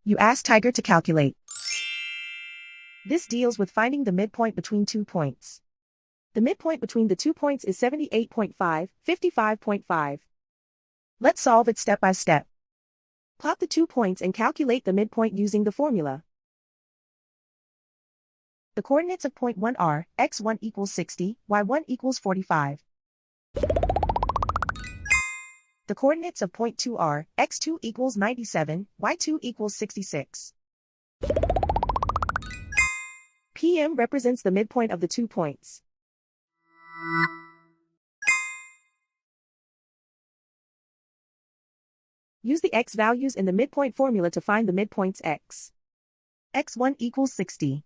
You ask Tiger to calculate. This deals with finding the midpoint between 2 points. The midpoint between the 2 points is 78.5, 55.5. Let's solve it step by step. Plot the 2 points and calculate the midpoint using the formula. The coordinates of point 1 are x1 equals 60, y1 equals 45. The coordinates of point 2 are x2 equals 97, y2 equals 66. PM represents the midpoint of the 2 points. Use the x values in the midpoint formula to find the midpoints x. x1 equals 60.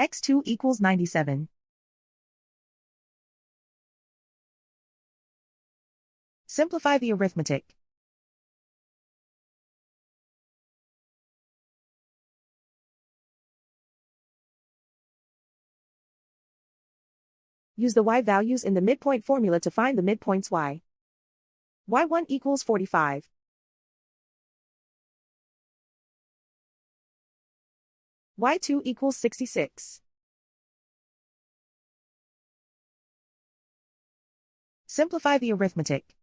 x2 equals 97. Simplify the arithmetic. Use the y values in the midpoint formula to find the midpoints y. y1 equals 45. y2 equals 66. Simplify the arithmetic.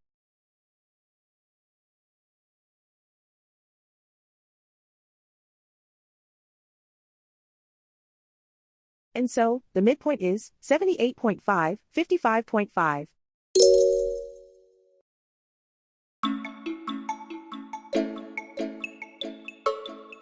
And so, the midpoint is 78.5, 55.5.